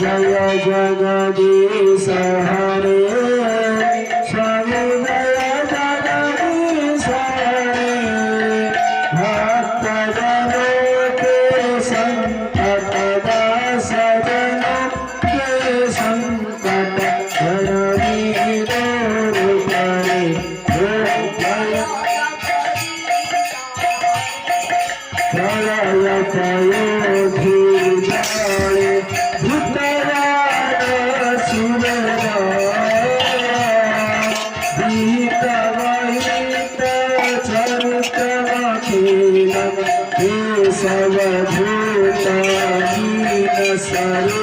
जय जगदीश हरे स्वामी जय जगदीश हरे भक्त जनों के संकट दासजनों के संकट हरहि दूर करे प्रलय पयोधि जाले भूतवान सुरदा भीत वहित चरित अखिल हे सब भूत हीन सर्व